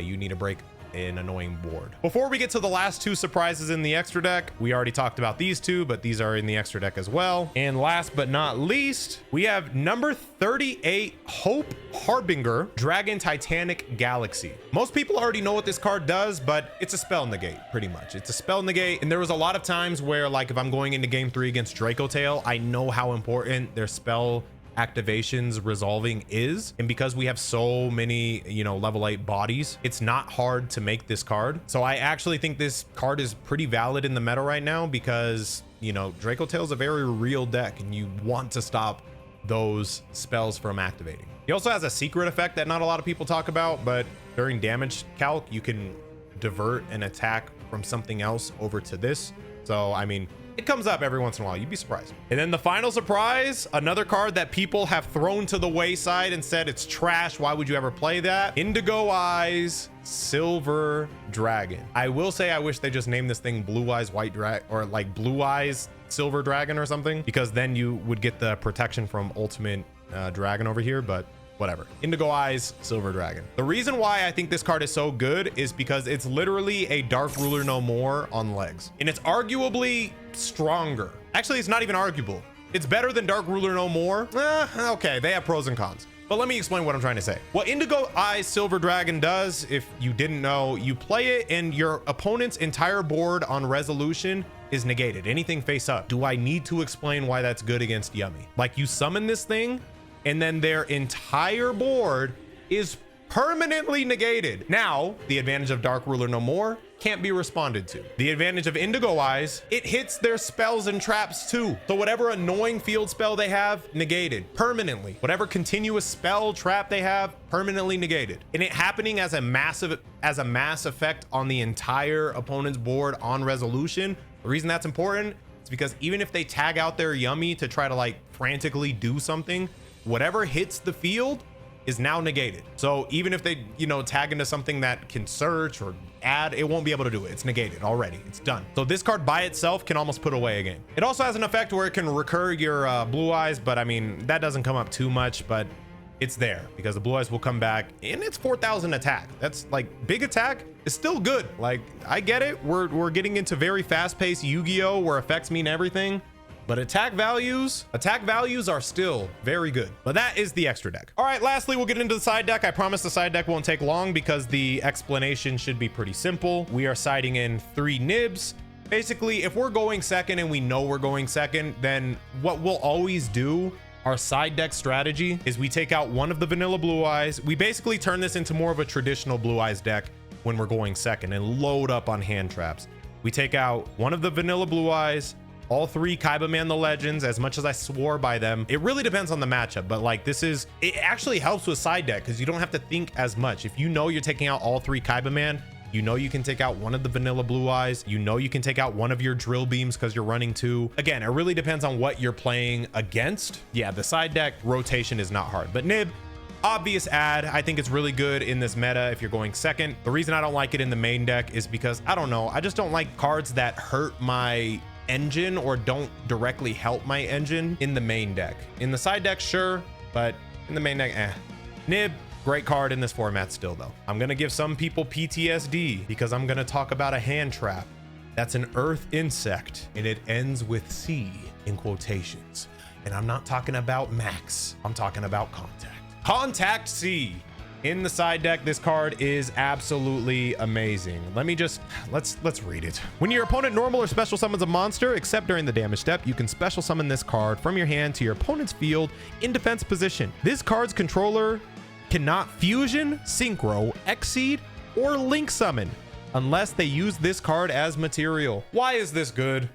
you need a break an annoying board. Before we get to the last 2 surprises in the extra deck, we already talked about these 2, but these are in the extra deck as well. And last but not least, we have number 38 Hope Harbinger Dragon Titanic Galaxy. Most people already know what this card does, but it's a spell negate, pretty much. It's a spell negate, and there was a lot of times where, like, if I'm going into game 3 against Dracotail, I know how important their spell activations resolving is, and because we have so many, you know, level 8 bodies, it's not hard to make this card. So I actually think this card is pretty valid in the meta right now because, you know, Dracotail is a very real deck and you want to stop those spells from activating. He also has a secret effect that not a lot of people talk about, but during damage calc you can divert an attack from something else over to this. So I mean, it comes up every once in a while. You'd be surprised. And then the final surprise, another card that people have thrown to the wayside and said it's trash. Why would you ever play that? Indigo Eyes Silver Dragon. I will say I wish they just named this thing Blue Eyes White Dragon, or like Blue Eyes Silver Dragon or something, because then you would get the protection from Ultimate Dragon over here, but whatever. Indigo Eyes Silver Dragon. The reason why I think this card is so good is because it's literally a Dark Ruler No More on legs, and it's arguably stronger. Actually, it's not even arguable. It's better than Dark Ruler No More. Okay, they have pros and cons, but let me explain what I'm trying to say. What Indigo Eyes Silver Dragon does, if you didn't know, you play it and your opponent's entire board on resolution is negated. Anything face up. Do I need to explain why that's good against Yummy? Like, you summon this thing and then their entire board is permanently negated. Now, the advantage of Dark Ruler No More can't be responded to. The advantage of Indigo Eyes, it hits their spells and traps too. So whatever annoying field spell they have, negated permanently. Whatever continuous spell trap they have, permanently negated. And it happening as a mass effect on the entire opponent's board on resolution. The reason that's important is because even if they tag out their Yummy to try to like frantically do something, whatever hits the field is now negated. So even if they, you know, tag into something that can search or add, it won't be able to do it. It's negated already. It's done. So this card by itself can almost put away a game. It also has an effect where it can recur your Blue Eyes, but I mean, that doesn't come up too much, but it's there because the Blue Eyes will come back and it's 4,000 attack. That's like big attack is still good. Like, I get it. We're getting into very fast-paced Yu-Gi-Oh where effects mean everything. but attack values are still very good. But that is the extra deck. All right, lastly, we'll get into the side deck. I promise the side deck won't take long because the explanation should be pretty simple. We are siding in 3 nibs. Basically, if we're going second and we know we're going second, then what we'll always do, our side deck strategy, is we take out one of the vanilla blue eyes. We basically turn this into more of a traditional blue eyes deck when we're going second and load up on hand traps. We take out one of the vanilla blue eyes, all 3 Kaiba Man the Legends. As much as I swore by them, it really depends on the matchup, but like it actually helps with side deck because you don't have to think as much. If you know you're taking out all 3 Kaiba Man, you know you can take out one of the vanilla blue eyes. You know you can take out one of your drill beams because you're running 2. Again, it really depends on what you're playing against. Yeah, the side deck rotation is not hard, but nib, obvious add. I think it's really good in this meta if you're going second. The reason I don't like it in the main deck is because I don't know, I just don't like cards that hurt my engine or don't directly help my engine in the main deck. In the side deck, sure, but in the main deck, Nib, great card in this format still though. I'm gonna give some people PTSD because I'm gonna talk about a hand trap that's an earth insect and it ends with C in quotations. And I'm not talking about Max, I'm talking about Contact C. In the side deck, this card is absolutely amazing. Let's read it. When your opponent normal or special summons a monster, except during the damage step, you can special summon this card from your hand to your opponent's field in defense position. This card's controller cannot fusion, synchro, exceed, or link summon unless they use this card as material. Why is this good?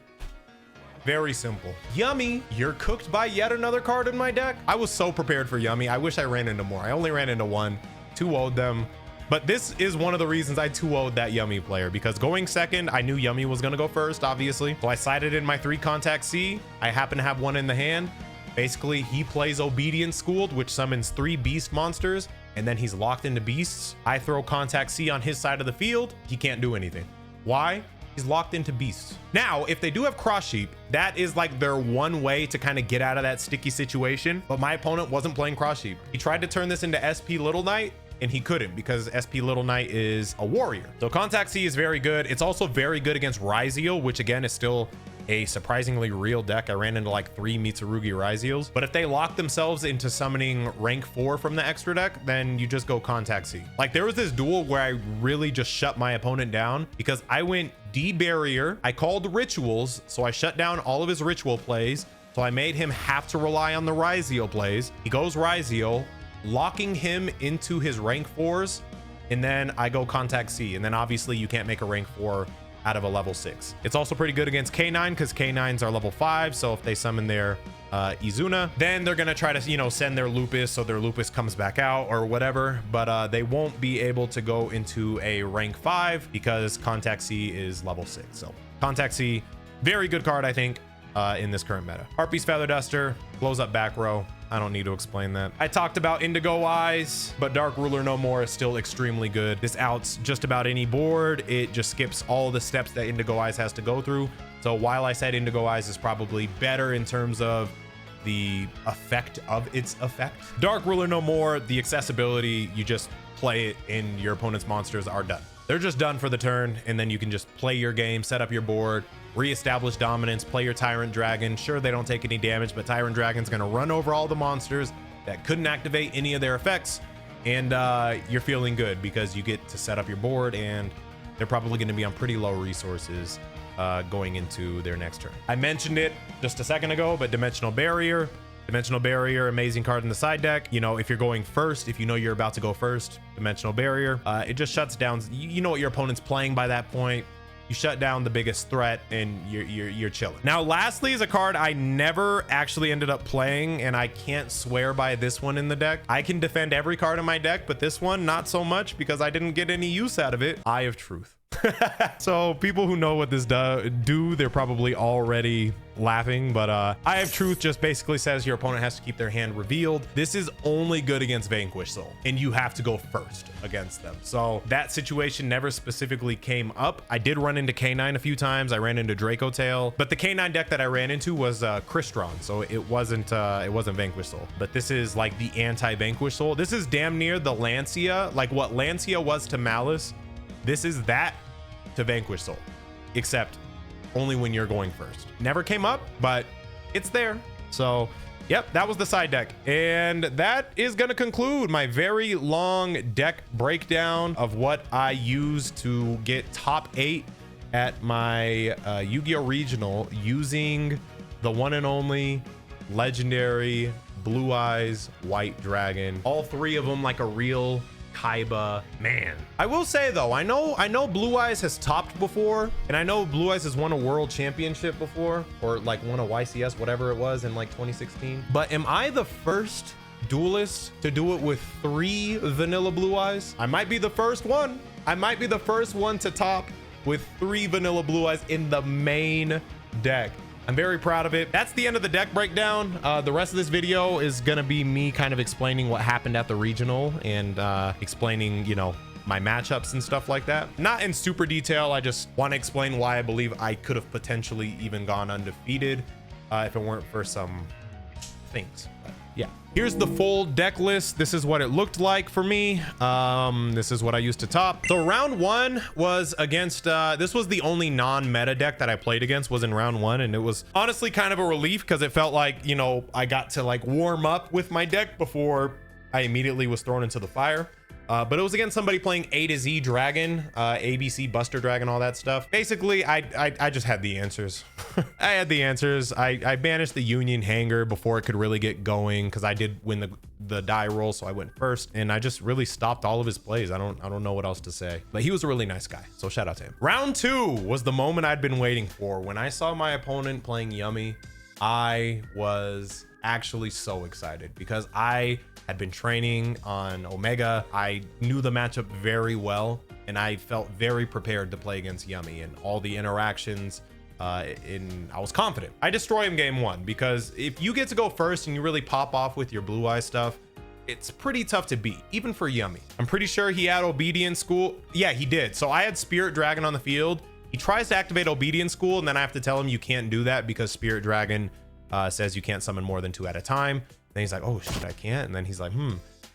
Very simple. Yummy, you're cooked by yet another card in my deck. I was so prepared for Yummy. I wish I ran into more. I only ran into 1, 2-0'd them. But this is one of the reasons I 2-0'd that Yummy player, because going second, I knew Yummy was gonna go first, obviously. So I sided in my 3 Contact C. I happen to have 1 in the hand. Basically, he plays Obedience Schooled, which summons 3 beast monsters, and then he's locked into beasts. I throw Contact C on his side of the field. He can't do anything. Why? He's locked into beasts. Now, if they do have Cross Sheep, that is like their one way to kind of get out of that sticky situation. But my opponent wasn't playing Cross Sheep. He tried to turn this into SP Little Knight, and he couldn't because SP Little Knight is a warrior. So Contact C is very good. It's also very good against Ryziel, which again is still a surprisingly real deck. I ran into like 3 Mitsurugi Ryziels, but if they lock themselves into summoning rank 4 from the extra deck, then you just go Contact C. Like there was this duel where I really just shut my opponent down because I went D barrier. I called rituals, so I shut down all of his ritual plays. So I made him have to rely on the Ryziel plays. He goes Ryziel, locking him into his rank 4s, and then I go Contact C, and then obviously you can't make a rank 4 out of a level 6. It's also pretty good against K9 because K9s are level 5, so if they summon their Izuna, then they're gonna try to, you know, send their Lupus so their Lupus comes back out or whatever, but they won't be able to go into a rank 5 because Contact C is level 6. So Contact C, very good card, I think, in this current meta. Harpy's Feather Duster blows up back row. I don't need to explain that. I talked about Indigo Eyes, but Dark Ruler No More is still extremely good. This outs just about any board. It just skips all the steps that Indigo Eyes has to go through. So while I said Indigo Eyes is probably better in terms of the effect of its effect, Dark Ruler No More, the accessibility, you just play it and your opponent's monsters are done. They're just done for the turn, and then you can just play your game, set up your board, reestablish dominance, play your Tyrant Dragon. Sure, they don't take any damage, but Tyrant Dragon's gonna run over all the monsters that couldn't activate any of their effects, and you're feeling good because you get to set up your board, and they're probably gonna be on pretty low resources going into their next turn. I mentioned it just a second ago, but Dimensional Barrier, amazing card in the side deck. You know, if you're going first, if you know you're about to go first, Dimensional Barrier, it just shuts down. You know what your opponent's playing by that point. You shut down the biggest threat and you're chilling. Now, lastly is a card I never actually ended up playing, and I can't swear by this one in the deck. I can defend every card in my deck, but this one, not so much because I didn't get any use out of it. Eye of Truth. So people who know what this do, they're probably already laughing, but Eye of Truth just basically says your opponent has to keep their hand revealed. This is only good against Vanquish Soul, and you have to go first against them. So that situation never specifically came up. I did run into K9 a few times. I ran into Dracotail, but the K9 deck that I ran into was Crystron, so it wasn't Vanquish Soul. But this is like the anti-Vanquish Soul. This is damn near the Lancia, like what Lancia was to Malice. This is that to Vanquish Soul, except only when you're going first. Never came up, but it's there. So yep, that was the side deck. And that is going to conclude my very long deck breakdown of what I used to get top 8 at my Yu-Gi-Oh! Regional using the one and only legendary Blue Eyes White Dragon. All 3 of them like a real Kaiba man. I will say though, I know Blue Eyes has topped before, and I know Blue Eyes has won a world championship before, or like won a YCS, whatever it was, in like 2016. But am I the first duelist to do it with 3 vanilla Blue Eyes? I might be the first one. I might be the first one to top with 3 vanilla Blue Eyes in the main deck. I'm very proud of it. That's the end of the deck breakdown. The rest of this video is gonna be me kind of explaining what happened at the regional and explaining, you know, my matchups and stuff like that. Not in super detail. I just want to explain why I believe I could have potentially even gone undefeated if it weren't for some things. But yeah, here's the full deck list. This is what it looked like for me. This is what I used to top. So round 1 was against this was the only non-meta deck that I played against, was in round 1, and it was honestly kind of a relief because it felt like, you know, I got to like warm up with my deck before I immediately was thrown into the fire. But it was against somebody playing A to Z Dragon, ABC Buster Dragon, all that stuff. Basically, I just had the answers. I had the answers. I banished the Union Hanger before it could really get going because I did win the die roll, so I went first, and I just really stopped all of his plays. I don't know what else to say, but he was a really nice guy, so shout out to him. Round 2 was the moment I'd been waiting for. When I saw my opponent playing Yummy, I was actually so excited because I had been training on Omega. I knew the matchup very well, and I felt very prepared to play against Yummy, and all the interactions I was confident. I destroy him game 1 because if you get to go first and you really pop off with your Blue Eye stuff, it's pretty tough to beat, even for Yummy. I'm pretty sure he had Obedience School. Yeah, he did. So I had Spirit Dragon on the field. He tries to activate Obedience School, and then I have to tell him you can't do that because Spirit Dragon says you can't summon more than 2 at a time. Then he's like, oh shit, I can't. And then he's like,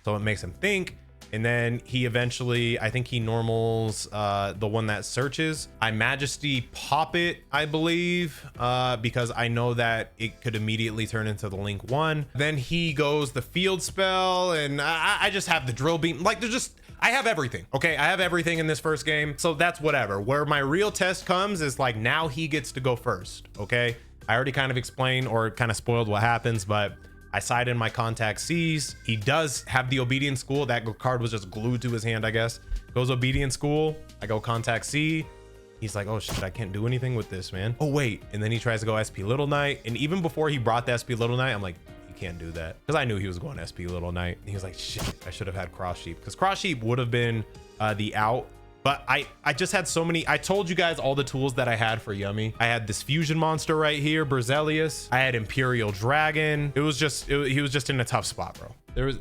so it makes him think. And then he eventually, I think he normals the one that searches. I Majesty pop it, I believe, because I know that it could immediately turn into the Link 1. Then he goes the field spell, and I just have the drill beam. Like, I have everything. Okay, I have everything in this first game. So that's whatever. Where my real test comes is like, now he gets to go first. Okay, I already kind of explained or kind of spoiled what happens, but I side in my Contact C's. He does have the Obedience School. That card was just glued to his hand, I guess. Goes Obedience School. I go Contact C. He's like, oh shit, I can't do anything with this, man. Oh wait. And then he tries to go SP Little Knight. And even before he brought the SP Little Knight, I'm like, you can't do that. Because I knew he was going SP Little Knight. And he was like, shit, I should have had Cross Sheep. Because Cross Sheep would have been the out. But I just had so many. I told you guys all the tools that I had for Yummy. I had this fusion monster right here, Berzelius. I had Imperial Dragon. It was just, he was just in a tough spot, bro.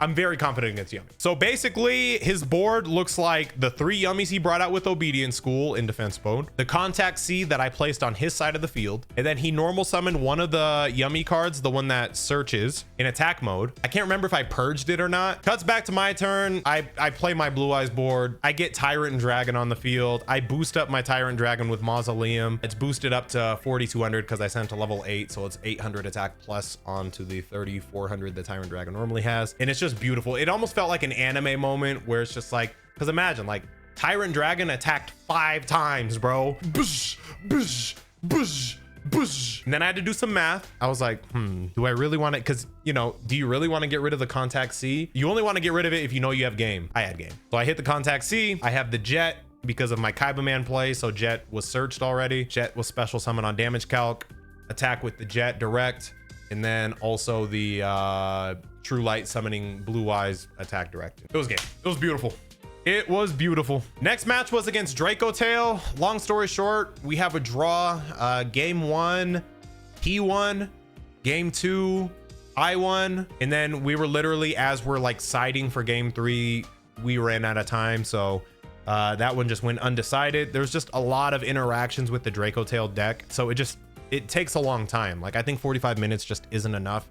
I'm very confident against Yummy. So basically, his board looks like the 3 Yummies he brought out with Obedience School in defense mode, the Contact C that I placed on his side of the field, and then he normal summoned one of the Yummy cards, the one that searches, in attack mode. I can't remember if I purged it or not. Cuts back to my turn. I play my Blue Eyes board. I get Tyrant and Dragon on the field. I boost up my Tyrant Dragon with Mausoleum. It's boosted up to 4,200 because I sent to level 8, so it's 800 attack plus onto the 3,400 the Tyrant Dragon normally has, and it's just beautiful. It almost felt like an anime moment where it's just like, because imagine like Tyrant Dragon attacked 5 times, bro. Bush, bush, bush, bush. And then I had to do some math. I was like, do I really want it? Because, you know, do you really want to get rid of the Contact C? You only want to get rid of it if you know you have game. I had game. So I hit the Contact C. I have the Jet because of my Kaiba Man play. So Jet was searched already. Jet was special summon on damage calc. Attack with the Jet direct. And then also the True Light summoning Blue Eyes attack direct. It was game. It was beautiful. It was beautiful. Next match was against Dracotail. Long story short, we have a draw. Game 1, he won. Game 2, I won. And then we were literally, as we're like siding for game 3, we ran out of time. So that one just went undecided. There's just a lot of interactions with the Dracotail deck. So it takes a long time. Like, I think 45 minutes just isn't enough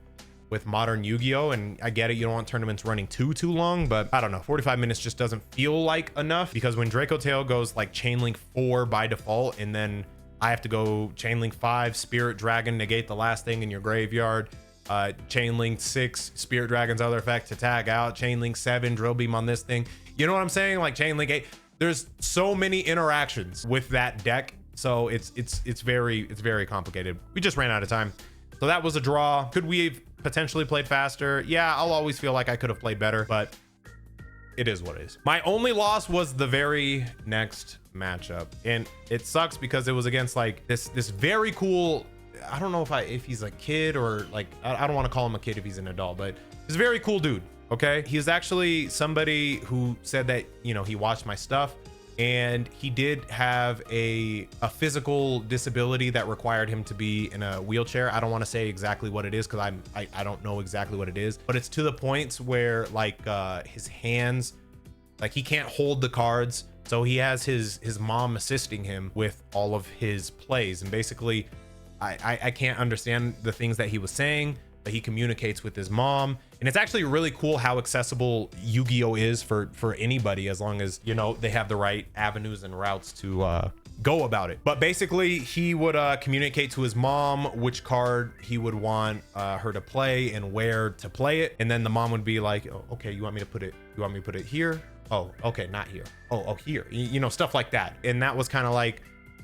with modern Yu-Gi-Oh! And I get it, you don't want tournaments running too long, but I don't know, 45 minutes just doesn't feel like enough, because when Dracotail goes like chain link 4 by default, and then I have to go chain link 5, Spirit Dragon, negate the last thing in your graveyard. Chain link 6, Spirit Dragon's other effect to tag out. Chain link 7, Drill Beam on this thing. You know what I'm saying? Like chain link 8. There's so many interactions with that deck. So it's very complicated. We just ran out of time. So that was a draw. Could we have potentially played faster? Yeah, I'll always feel like I could have played better, but it is what it is. My only loss was the very next matchup, and it sucks because it was against like this very cool, I don't know if he's a kid or like, I don't want to call him a kid if he's an adult, but he's a very cool dude. Okay, he's actually somebody who said that, you know, he watched my stuff and he did have a physical disability that required him to be in a wheelchair. I don't want to say exactly what it is because I don't know exactly what it is, but it's to the points where like his hands, like he can't hold the cards. So he has his mom assisting him with all of his plays. And basically I can't understand the things that he was saying, but he communicates with his mom. And it's actually really cool how accessible Yu-Gi-Oh is for anybody, as long as, you know, they have the right avenues and routes to go about it. But basically he would communicate to his mom which card he would want her to play and where to play it. And then the mom would be like, oh, okay, you want me to put it here? Oh, okay, not here. Oh, here, you know, stuff like that. And that was kind of like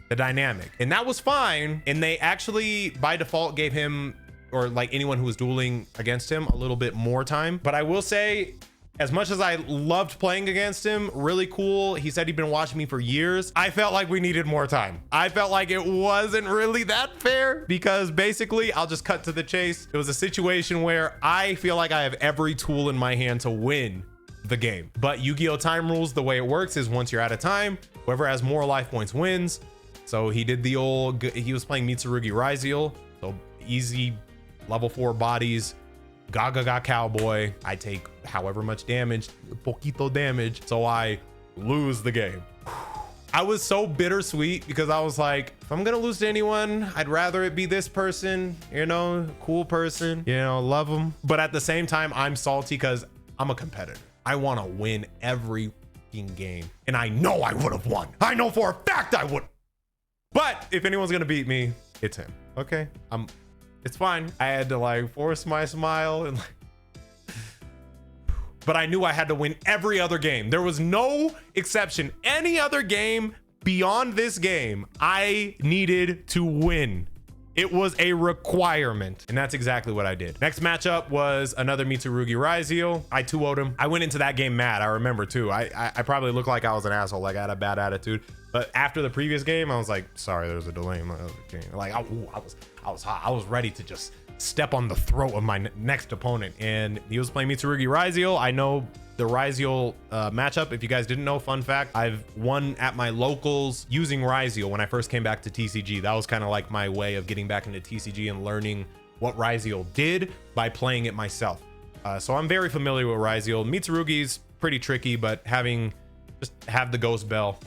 the dynamic, and that was fine. And they actually by default gave him, or like anyone who was dueling against him, a little bit more time. But I will say, as much as I loved playing against him, really cool. He said he'd been watching me for years. I felt like we needed more time. I felt like it wasn't really that fair because basically, I'll just cut to the chase. It was a situation where I feel like I have every tool in my hand to win the game. But Yu-Gi-Oh time rules, the way it works is once you're out of time, whoever has more life points wins. So he did the old, he was playing Mitsurugi Raizel. So easy level 4 bodies, Gaga Cowboy. I take however much damage, poquito damage, so I lose the game. I was so bittersweet because I was like, if I'm gonna lose to anyone, I'd rather it be this person, you know, cool person, you know, love them. But at the same time, I'm salty because I'm a competitor. I want to win every game, and I know I would have won. I know for a fact I would. But if anyone's gonna beat me, it's him. Okay, it's fine. I had to like force my smile and like, but I knew I had to win every other game. There was no exception. Any other game beyond this game, I needed to win. It was a requirement, and that's exactly what I did. Next matchup was another Mitsurugi Raizel. I 2-0'd him. I went into that game mad. I remember too. I probably looked like I was an asshole, like I had a bad attitude. But after the previous game, I was like, sorry, there's a delay in my other game. Like I was hot. I was ready to just step on the throat of my next opponent, and he was playing Mitsurugi Raizel. I know the Raizel matchup. If you guys didn't know, fun fact, I've won at my locals using Raizel when I first came back to TCG. That was kind of like my way of getting back into TCG and learning what Raizel did by playing it myself. So I'm very familiar with Raizel. Mitsurugi's pretty tricky, but just have the Ghost Bell,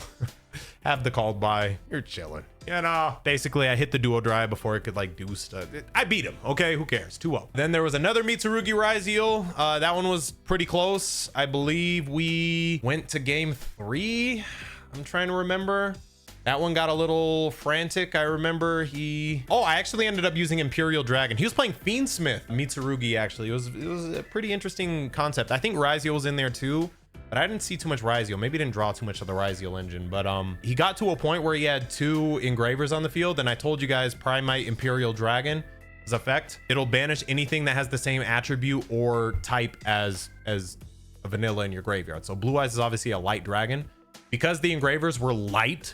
have the Called By, you're chilling. You know, basically I hit the Duo Drive before it could like do stuff. I beat him. Okay, who cares? 2-0. Then there was another Mitsurugi Raizel. That one was pretty close. I believe we went to game 3. I'm trying to remember. That one got a little frantic. I remember I actually ended up using Imperial Dragon. He was playing Fiendsmith Mitsurugi. Actually, it was a pretty interesting concept. I think Raizel was in there too, but I didn't see too much Raizel. Maybe didn't draw too much of the Raizel engine, but he got to a point where he had 2 engravers on the field, and I told you guys Primite Imperial Dragon is effect. It'll banish anything that has the same attribute or type as a vanilla in your graveyard. So Blue Eyes is obviously a light dragon. Because the engravers were light,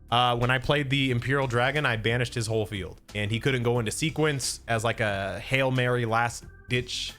when I played the Imperial Dragon, I banished his whole field, and he couldn't go into sequence as like a Hail Mary last ditch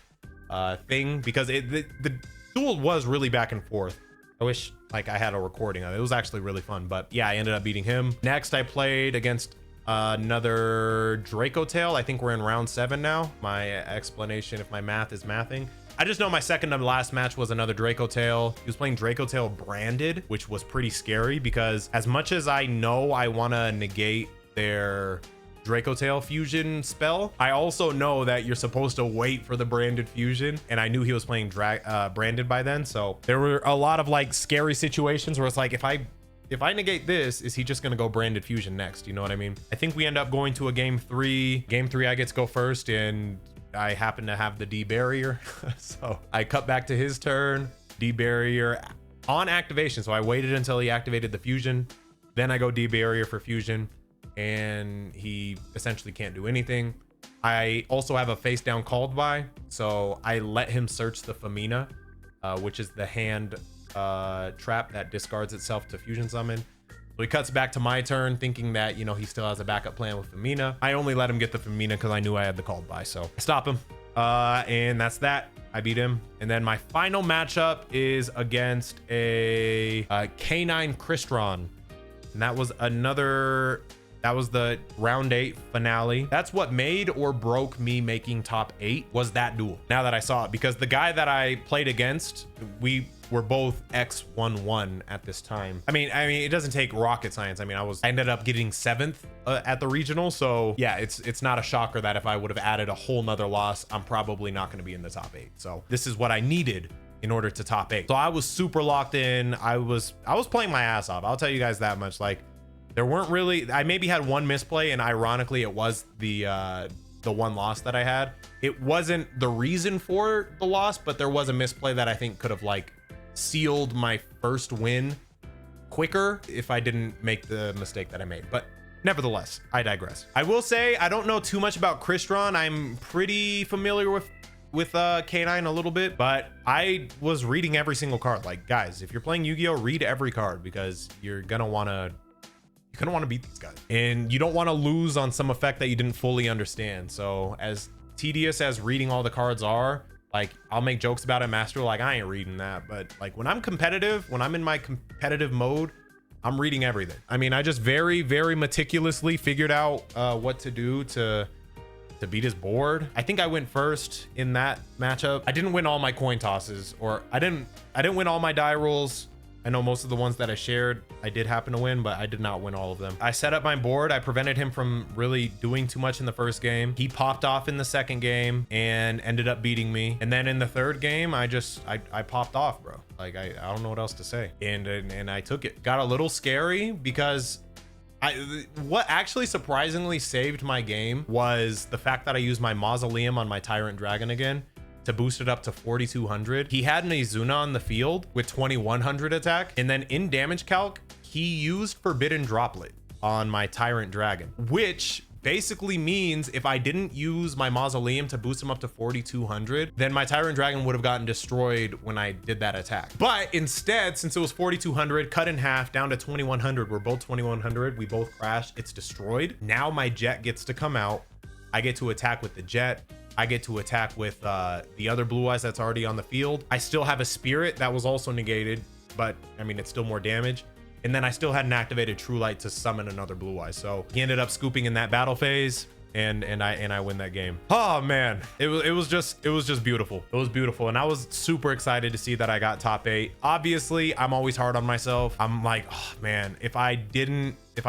thing, because the duel was really back and forth. I wish like I had a recording of it. It was actually really fun, but yeah, I ended up beating him. Next, I played against another Dracotail. I think we're in round 7 now. My explanation, if my math is mathing. I just know my second to last match was another Dracotail. He was playing Dracotail branded, which was pretty scary because as much as I know I want to negate their Dracotail fusion spell, I also know that you're supposed to wait for the branded fusion, and I knew he was playing branded by then. So there were a lot of like scary situations where it's like, if if I negate this, is he just gonna go branded fusion next? You know what I mean? I think we end up going to a game 3. Game 3, I get to go first, and I happen to have the D barrier. So I cut back to his turn, D barrier on activation. So I waited until he activated the fusion. Then I go D barrier for fusion, and he essentially can't do anything. I also have a face down called by, so I let him search the Femina, which is the hand trap that discards itself to fusion summon. So he cuts back to my turn, thinking that, you know, he still has a backup plan with Femina. I only let him get the Femina because I knew I had the called by, so I stop him. And that's that. I beat him. And then my final matchup is against a K9 Crystron, and that was another. That was the round 8 finale. That's what made or broke me making top 8, was that duel. Now that I saw it, because the guy that I played against, we were both X11 at this time. I mean, it doesn't take rocket science. I mean, I ended up getting 7th at the regional. So yeah, it's not a shocker that if I would have added a whole nother loss, I'm probably not going to be in the top 8. So this is what I needed in order to top 8. So I was super locked in. I was playing my ass off. I'll tell you guys that much. Like, there weren't really, I maybe had one misplay, and ironically it was the one loss that I had. It wasn't the reason for the loss, but there was a misplay that I think could have like sealed my first win quicker if I didn't make the mistake that I made. But nevertheless, I digress. I will say I don't know too much about Crystron. I'm pretty familiar with K9 a little bit, but I was reading every single card. Like, guys, if you're playing Yu-Gi-Oh, read every card, because you're gonna want to beat these guys, and you don't want to lose on some effect that you didn't fully understand. So as tedious as reading all the cards are, like, I'll make jokes about it, Master, like, I ain't reading that. But like, when I'm competitive, when I'm in my competitive mode, I'm reading everything. I mean, I just very, very meticulously figured out what to do to beat his board. I think I went first in that matchup. I didn't win all my coin tosses, or I didn't win all my die rolls. I know most of the ones that I shared, I did happen to win, but I did not win all of them. I set up my board. I prevented him from really doing too much in the first game. He popped off in the second game and ended up beating me. And then in the third game, I popped off, bro. Like, I don't know what else to say. And I took it. Got a little scary because what actually surprisingly saved my game was the fact that I used my Mausoleum on my Tyrant Dragon again to boost it up to 4,200. He had an Izuna on the field with 2,100 attack, and then in damage calc, he used Forbidden Droplet on my Tyrant Dragon, which basically means if I didn't use my Mausoleum to boost him up to 4,200, then my Tyrant Dragon would have gotten destroyed when I did that attack. But instead, since it was 4,200, cut in half down to 2,100, we're both 2,100, we both crashed, it's destroyed. Now my Jet gets to come out. I get to attack with the Jet. I get to attack with the other Blue Eyes that's already on the field. I still have a Spirit that was also negated, but I mean, it's still more damage. And then I still had an activated True Light to summon another Blue Eye. So he ended up scooping in that battle phase, and I win that game. Oh man, it was just beautiful. It was beautiful, and I was super excited to see that I got top 8. Obviously, I'm always hard on myself. I'm like, oh man, if I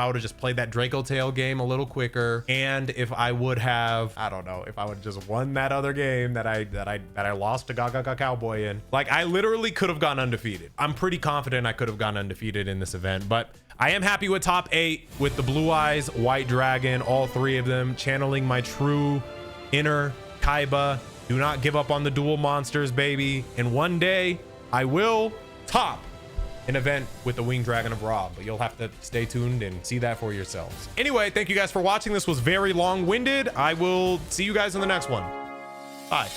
would have just played that Dracotail game a little quicker, and if I would have, I don't know, if I would have just won that other game that I lost to Gaga Cowboy in, like, I literally could have gone undefeated. I'm pretty confident I could have gone undefeated in this event, but I am happy with top 8 with the Blue Eyes, White Dragon, all 3 of them, channeling my true inner Kaiba. Do not give up on the dual monsters, baby. And one day I will top an event with the Winged Dragon of Ra, but you'll have to stay tuned and see that for yourselves. Anyway, thank you guys for watching. This was very long-winded. I will see you guys in the next one. Bye.